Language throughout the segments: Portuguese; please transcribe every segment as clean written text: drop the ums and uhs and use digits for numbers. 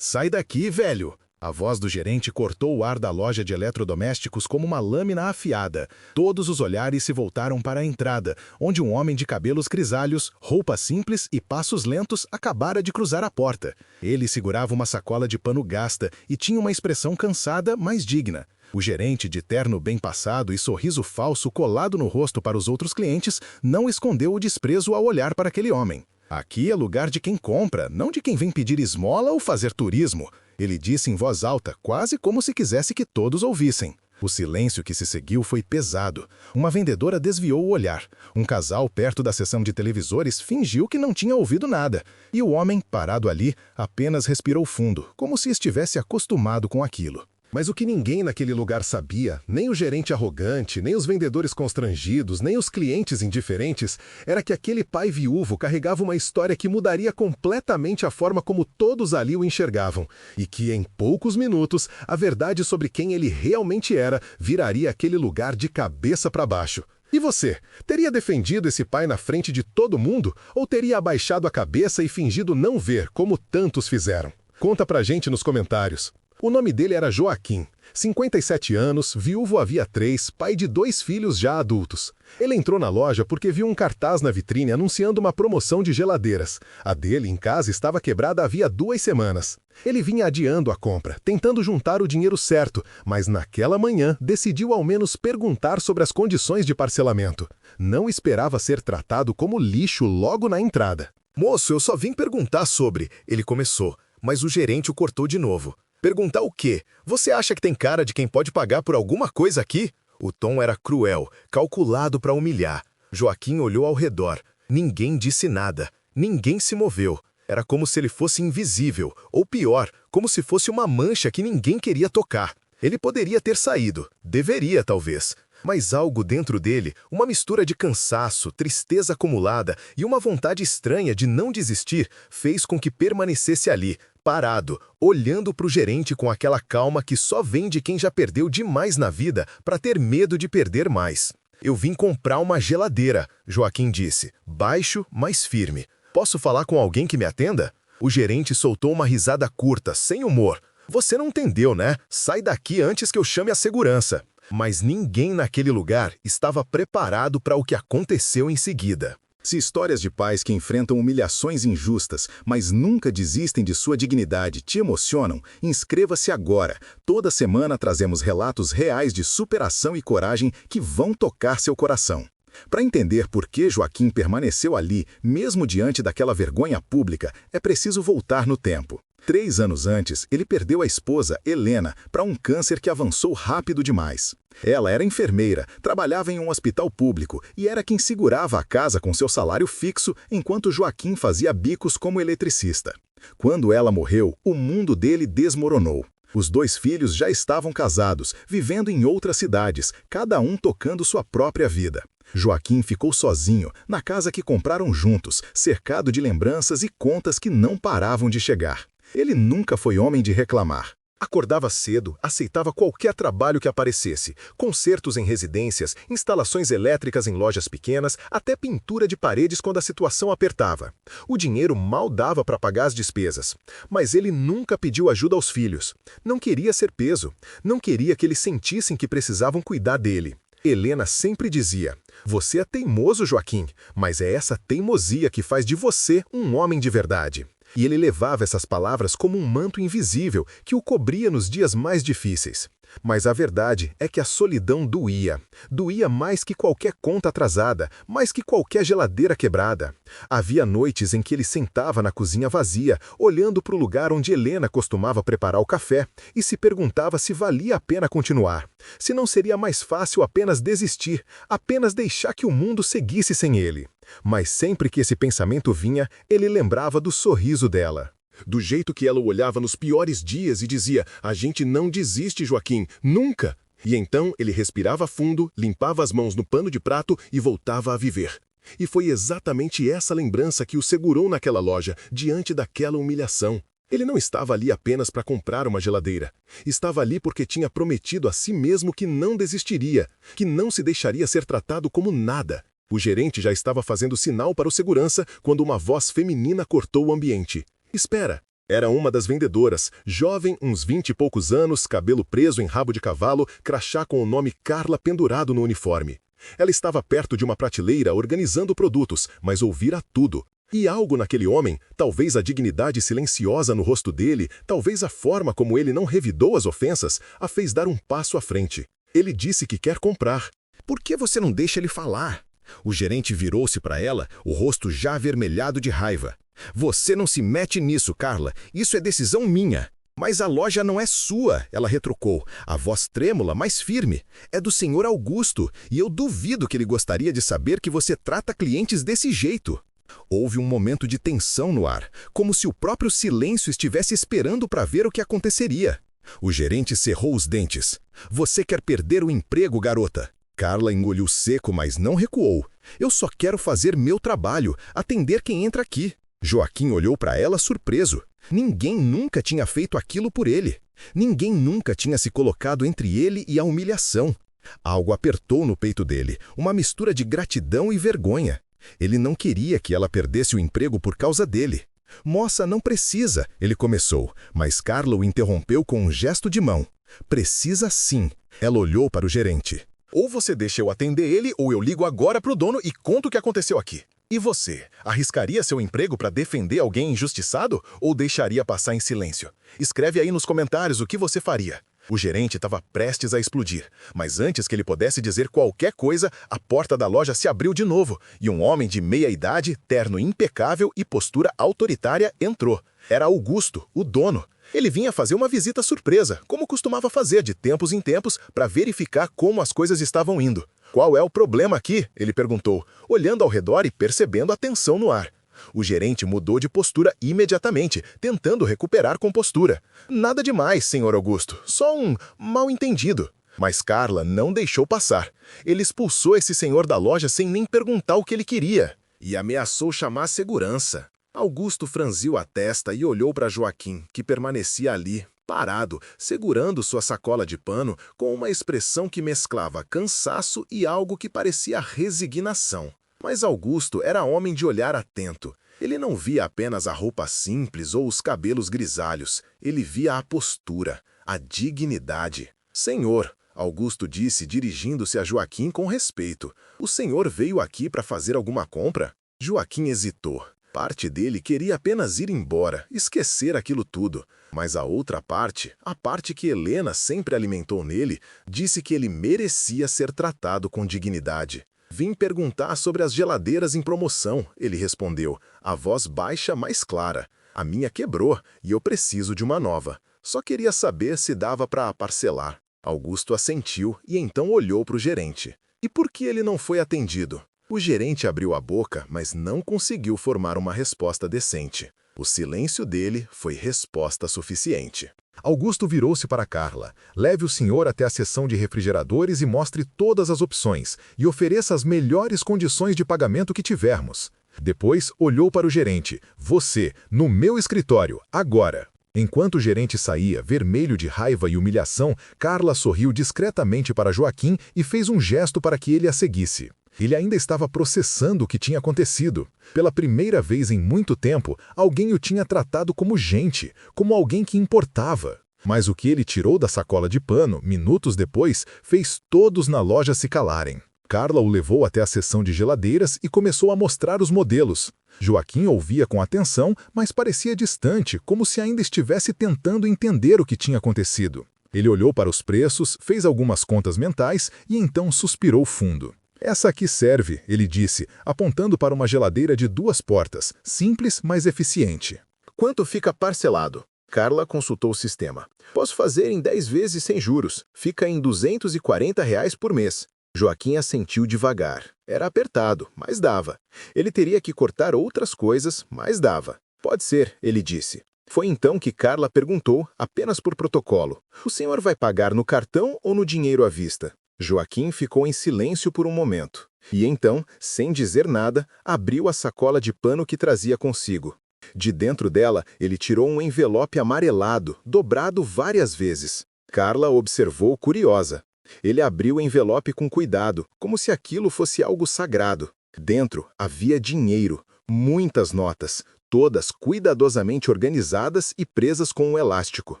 Sai daqui, velho! A voz do gerente cortou o ar da loja de eletrodomésticos como uma lâmina afiada. Todos os olhares se voltaram para a entrada, onde um homem de cabelos grisalhos, roupa simples e passos lentos acabara de cruzar a porta. Ele segurava uma sacola de pano gasta e tinha uma expressão cansada, mas digna. O gerente, de terno bem passado e sorriso falso colado no rosto para os outros clientes, não escondeu o desprezo ao olhar para aquele homem. Aqui é lugar de quem compra, não de quem vem pedir esmola ou fazer turismo. Ele disse em voz alta, quase como se quisesse que todos ouvissem. O silêncio que se seguiu foi pesado. Uma vendedora desviou o olhar. Um casal perto da seção de televisores fingiu que não tinha ouvido nada. E o homem, parado ali, apenas respirou fundo, como se estivesse acostumado com aquilo. Mas o que ninguém naquele lugar sabia, nem o gerente arrogante, nem os vendedores constrangidos, nem os clientes indiferentes, era que aquele pai viúvo carregava uma história que mudaria completamente a forma como todos ali o enxergavam, e que, em poucos minutos, a verdade sobre quem ele realmente era viraria aquele lugar de cabeça para baixo. E você, teria defendido esse pai na frente de todo mundo, ou teria abaixado a cabeça e fingido não ver, como tantos fizeram? Conta pra gente nos comentários. O nome dele era Joaquim, 57 anos, viúvo havia 3, pai de 2 filhos já adultos. Ele entrou na loja porque viu um cartaz na vitrine anunciando uma promoção de geladeiras. A dele em casa estava quebrada havia 2 semanas. Ele vinha adiando a compra, tentando juntar o dinheiro certo, mas naquela manhã decidiu ao menos perguntar sobre as condições de parcelamento. Não esperava ser tratado como lixo logo na entrada. Moço, eu só vim perguntar sobre... Ele começou, mas o gerente o cortou de novo. Perguntar o quê? Você acha que tem cara de quem pode pagar por alguma coisa aqui? O tom era cruel, calculado para humilhar. Joaquim olhou ao redor. Ninguém disse nada. Ninguém se moveu. Era como se ele fosse invisível, ou pior, como se fosse uma mancha que ninguém queria tocar. Ele poderia ter saído. Deveria, talvez. Mas algo dentro dele, uma mistura de cansaço, tristeza acumulada e uma vontade estranha de não desistir, fez com que permanecesse ali, parado, olhando para o gerente com aquela calma que só vem de quem já perdeu demais na vida para ter medo de perder mais. Eu vim comprar uma geladeira, Joaquim disse, baixo, mas firme. Posso falar com alguém que me atenda? O gerente soltou uma risada curta, sem humor. Você não entendeu, né? Sai daqui antes que eu chame a segurança. Mas ninguém naquele lugar estava preparado para o que aconteceu em seguida. Se histórias de pais que enfrentam humilhações injustas, mas nunca desistem de sua dignidade, te emocionam, inscreva-se agora. Toda semana trazemos relatos reais de superação e coragem que vão tocar seu coração. Para entender por que Joaquim permaneceu ali, mesmo diante daquela vergonha pública, é preciso voltar no tempo. 3 anos antes, ele perdeu a esposa, Helena, para um câncer que avançou rápido demais. Ela era enfermeira, trabalhava em um hospital público e era quem segurava a casa com seu salário fixo, enquanto Joaquim fazia bicos como eletricista. Quando ela morreu, o mundo dele desmoronou. Os 2 filhos já estavam casados, vivendo em outras cidades, cada um tocando sua própria vida. Joaquim ficou sozinho, na casa que compraram juntos, cercado de lembranças e contas que não paravam de chegar. Ele nunca foi homem de reclamar. Acordava cedo, aceitava qualquer trabalho que aparecesse, consertos em residências, instalações elétricas em lojas pequenas, até pintura de paredes quando a situação apertava. O dinheiro mal dava para pagar as despesas. Mas ele nunca pediu ajuda aos filhos. Não queria ser peso. Não queria que eles sentissem que precisavam cuidar dele. Helena sempre dizia, você é teimoso, Joaquim, mas é essa teimosia que faz de você um homem de verdade. E ele levava essas palavras como um manto invisível que o cobria nos dias mais difíceis. Mas a verdade é que a solidão doía. Doía mais que qualquer conta atrasada, mais que qualquer geladeira quebrada. Havia noites em que ele sentava na cozinha vazia, olhando para o lugar onde Helena costumava preparar o café, e se perguntava se valia a pena continuar. Se não seria mais fácil apenas desistir, apenas deixar que o mundo seguisse sem ele. Mas sempre que esse pensamento vinha, ele lembrava do sorriso dela. Do jeito que ela o olhava nos piores dias e dizia, a gente não desiste, Joaquim, nunca! E então ele respirava fundo, limpava as mãos no pano de prato e voltava a viver. E foi exatamente essa lembrança que o segurou naquela loja, diante daquela humilhação. Ele não estava ali apenas para comprar uma geladeira. Estava ali porque tinha prometido a si mesmo que não desistiria, que não se deixaria ser tratado como nada. O gerente já estava fazendo sinal para o segurança quando uma voz feminina cortou o ambiente. Espera! Era uma das vendedoras, jovem, uns 20 e poucos anos, cabelo preso em rabo de cavalo, crachá com o nome Carla pendurado no uniforme. Ela estava perto de uma prateleira organizando produtos, mas ouvira tudo. E algo naquele homem, talvez a dignidade silenciosa no rosto dele, talvez a forma como ele não revidou as ofensas, a fez dar um passo à frente. Ele disse que quer comprar. Por que você não deixa ele falar? O gerente virou-se para ela, o rosto já avermelhado de raiva. Você não se mete nisso, Carla. Isso é decisão minha. Mas a loja não é sua, ela retrucou, a voz trêmula, mas firme. É do senhor Augusto, e eu duvido que ele gostaria de saber que você trata clientes desse jeito. Houve um momento de tensão no ar, como se o próprio silêncio estivesse esperando para ver o que aconteceria. O gerente cerrou os dentes. Você quer perder o emprego, garota? Carla engoliu seco, mas não recuou. Eu só quero fazer meu trabalho, atender quem entra aqui. Joaquim olhou para ela surpreso. Ninguém nunca tinha feito aquilo por ele. Ninguém nunca tinha se colocado entre ele e a humilhação. Algo apertou no peito dele, uma mistura de gratidão e vergonha. Ele não queria que ela perdesse o emprego por causa dele. Moça, não precisa, ele começou, mas Carla o interrompeu com um gesto de mão. Precisa sim. Ela olhou para o gerente. Ou você deixa eu atender ele, ou eu ligo agora pro dono e conto o que aconteceu aqui. E você, arriscaria seu emprego para defender alguém injustiçado ou deixaria passar em silêncio? Escreve aí nos comentários o que você faria. O gerente estava prestes a explodir, mas antes que ele pudesse dizer qualquer coisa, a porta da loja se abriu de novo e um homem de meia-idade, terno impecável e postura autoritária entrou. Era Augusto, o dono. Ele vinha fazer uma visita surpresa, como costumava fazer de tempos em tempos, para verificar como as coisas estavam indo. Qual é o problema aqui? Ele perguntou, olhando ao redor e percebendo a tensão no ar. O gerente mudou de postura imediatamente, tentando recuperar compostura. Nada demais, senhor Augusto, só um mal-entendido. Mas Carla não deixou passar. Ele expulsou esse senhor da loja sem nem perguntar o que ele queria. E ameaçou chamar a segurança. Augusto franziu a testa e olhou para Joaquim, que permanecia ali, parado, segurando sua sacola de pano com uma expressão que mesclava cansaço e algo que parecia resignação. Mas Augusto era homem de olhar atento. Ele não via apenas a roupa simples ou os cabelos grisalhos. Ele via a postura, a dignidade. Senhor, Augusto disse dirigindo-se a Joaquim com respeito. O senhor veio aqui para fazer alguma compra? Joaquim hesitou. Parte dele queria apenas ir embora, esquecer aquilo tudo. Mas a outra parte, a parte que Helena sempre alimentou nele, disse que ele merecia ser tratado com dignidade. Vim perguntar sobre as geladeiras em promoção, ele respondeu, a voz baixa mais clara. A minha quebrou e eu preciso de uma nova. Só queria saber se dava para parcelar. Augusto assentiu e então olhou para o gerente. E por que ele não foi atendido? O gerente abriu a boca, mas não conseguiu formar uma resposta decente. O silêncio dele foi resposta suficiente. Augusto virou-se para Carla. Leve o senhor até a seção de refrigeradores e mostre todas as opções, e ofereça as melhores condições de pagamento que tivermos. Depois, olhou para o gerente. Você, no meu escritório, agora. Enquanto o gerente saía, vermelho de raiva e humilhação, Carla sorriu discretamente para Joaquim e fez um gesto para que ele a seguisse. Ele ainda estava processando o que tinha acontecido. Pela primeira vez em muito tempo, alguém o tinha tratado como gente, como alguém que importava. Mas o que ele tirou da sacola de pano, minutos depois, fez todos na loja se calarem. Carla o levou até a seção de geladeiras e começou a mostrar os modelos. Joaquim ouvia com atenção, mas parecia distante, como se ainda estivesse tentando entender o que tinha acontecido. Ele olhou para os preços, fez algumas contas mentais e então suspirou fundo. Essa aqui serve, ele disse, apontando para uma geladeira de 2 portas, simples, mas eficiente. Quanto fica parcelado? Carla consultou o sistema. Posso fazer em 10 vezes sem juros. Fica em R$ 240 por mês. Joaquim assentiu devagar. Era apertado, mas dava. Ele teria que cortar outras coisas, mas dava. Pode ser, ele disse. Foi então que Carla perguntou, apenas por protocolo. O senhor vai pagar no cartão ou no dinheiro à vista? Joaquim ficou em silêncio por um momento. E então, sem dizer nada, abriu a sacola de pano que trazia consigo. De dentro dela, ele tirou um envelope amarelado, dobrado várias vezes. Carla observou curiosa. Ele abriu o envelope com cuidado, como se aquilo fosse algo sagrado. Dentro havia dinheiro, muitas notas, todas cuidadosamente organizadas e presas com um elástico.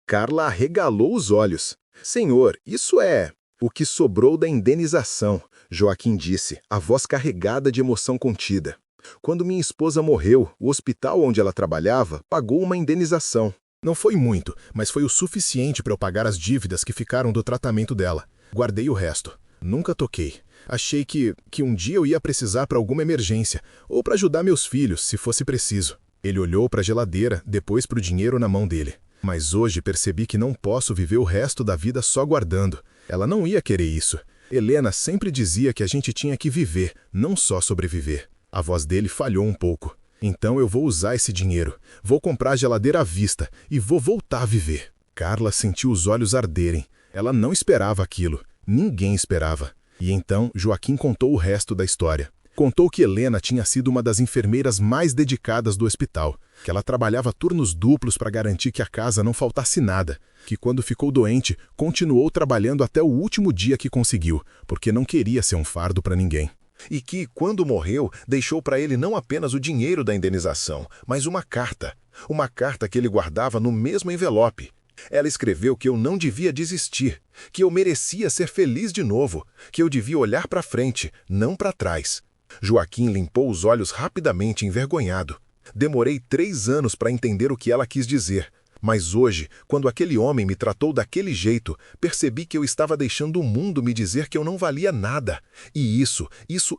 Carla arregalou os olhos. Senhor, isso é o que sobrou da indenização, Joaquim disse, a voz carregada de emoção contida. Quando minha esposa morreu, o hospital onde ela trabalhava pagou uma indenização. Não foi muito, mas foi o suficiente para eu pagar as dívidas que ficaram do tratamento dela. Guardei o resto. Nunca toquei. Achei que um dia eu ia precisar para alguma emergência, ou para ajudar meus filhos, se fosse preciso. Ele olhou para a geladeira, depois para o dinheiro na mão dele. Mas hoje percebi que não posso viver o resto da vida só guardando. Ela não ia querer isso. Helena sempre dizia que a gente tinha que viver, não só sobreviver. A voz dele falhou um pouco. Então eu vou usar esse dinheiro. Vou comprar a geladeira à vista e vou voltar a viver. Carla sentiu os olhos arderem. Ela não esperava aquilo. Ninguém esperava. E então Joaquim contou o resto da história. Contou que Helena tinha sido uma das enfermeiras mais dedicadas do hospital, que ela trabalhava turnos duplos para garantir que a casa não faltasse nada, que quando ficou doente, continuou trabalhando até o último dia que conseguiu, porque não queria ser um fardo para ninguém. E que, quando morreu, deixou para ele não apenas o dinheiro da indenização, mas uma carta. Uma carta que ele guardava no mesmo envelope. Ela escreveu que eu não devia desistir, que eu merecia ser feliz de novo, que eu devia olhar para frente, não para trás. Joaquim limpou os olhos rapidamente, envergonhado. Demorei 3 anos para entender o que ela quis dizer. Mas hoje, quando aquele homem me tratou daquele jeito, percebi que eu estava deixando o mundo me dizer que eu não valia nada. E isso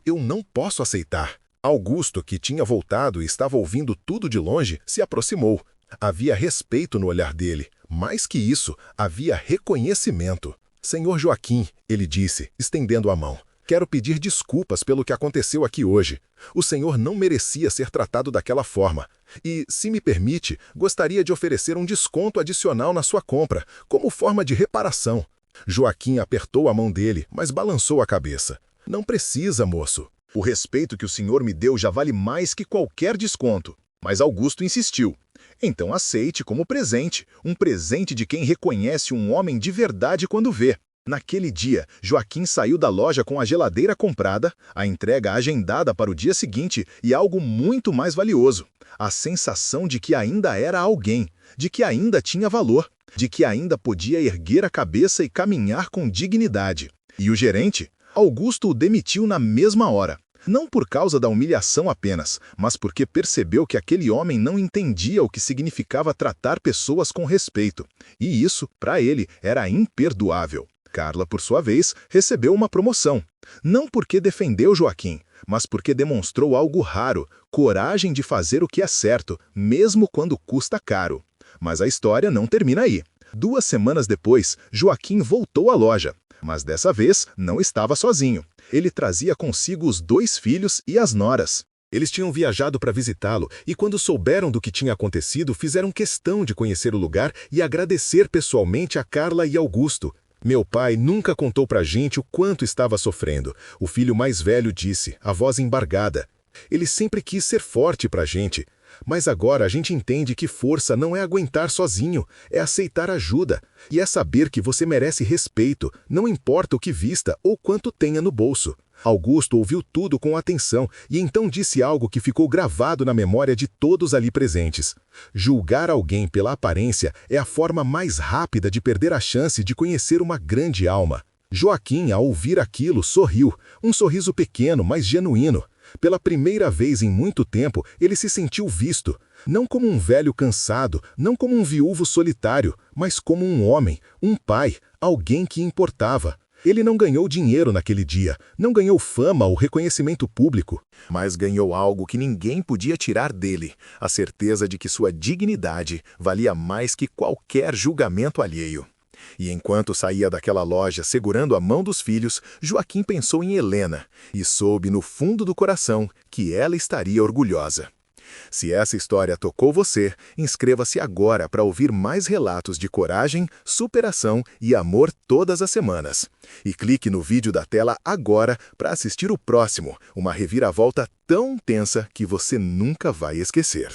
eu não posso aceitar. Augusto, que tinha voltado e estava ouvindo tudo de longe, se aproximou. Havia respeito no olhar dele. Mais que isso, havia reconhecimento. Senhor Joaquim, ele disse, estendendo a mão. Quero pedir desculpas pelo que aconteceu aqui hoje. O senhor não merecia ser tratado daquela forma. E, se me permite, gostaria de oferecer um desconto adicional na sua compra, como forma de reparação. Joaquim apertou a mão dele, mas balançou a cabeça. Não precisa, moço. O respeito que o senhor me deu já vale mais que qualquer desconto. Mas Augusto insistiu. Então aceite como presente, um presente de quem reconhece um homem de verdade quando vê. Naquele dia, Joaquim saiu da loja com a geladeira comprada, a entrega agendada para o dia seguinte e algo muito mais valioso. A sensação de que ainda era alguém, de que ainda tinha valor, de que ainda podia erguer a cabeça e caminhar com dignidade. E o gerente? Augusto o demitiu na mesma hora. Não por causa da humilhação apenas, mas porque percebeu que aquele homem não entendia o que significava tratar pessoas com respeito. E isso, para ele, era imperdoável. Carla, por sua vez, recebeu uma promoção. Não porque defendeu Joaquim, mas porque demonstrou algo raro, coragem de fazer o que é certo, mesmo quando custa caro. Mas a história não termina aí. 2 semanas depois, Joaquim voltou à loja. Mas dessa vez, não estava sozinho. Ele trazia consigo os 2 filhos e as noras. Eles tinham viajado para visitá-lo e, quando souberam do que tinha acontecido, fizeram questão de conhecer o lugar e agradecer pessoalmente a Carla e Augusto. Meu pai nunca contou pra gente o quanto estava sofrendo. O filho mais velho disse, a voz embargada. Ele sempre quis ser forte pra gente. Mas agora a gente entende que força não é aguentar sozinho, é aceitar ajuda. E é saber que você merece respeito, não importa o que vista ou quanto tenha no bolso. Augusto ouviu tudo com atenção e então disse algo que ficou gravado na memória de todos ali presentes. Julgar alguém pela aparência é a forma mais rápida de perder a chance de conhecer uma grande alma. Joaquim, ao ouvir aquilo, sorriu, um sorriso pequeno, mas genuíno. Pela primeira vez em muito tempo, ele se sentiu visto, não como um velho cansado, não como um viúvo solitário, mas como um homem, um pai, alguém que importava. Ele não ganhou dinheiro naquele dia, não ganhou fama ou reconhecimento público, mas ganhou algo que ninguém podia tirar dele, a certeza de que sua dignidade valia mais que qualquer julgamento alheio. E enquanto saía daquela loja segurando a mão dos filhos, Joaquim pensou em Helena e soube no fundo do coração que ela estaria orgulhosa. Se essa história tocou você, inscreva-se agora para ouvir mais relatos de coragem, superação e amor todas as semanas. E clique no vídeo da tela agora para assistir o próximo, uma reviravolta tão tensa que você nunca vai esquecer.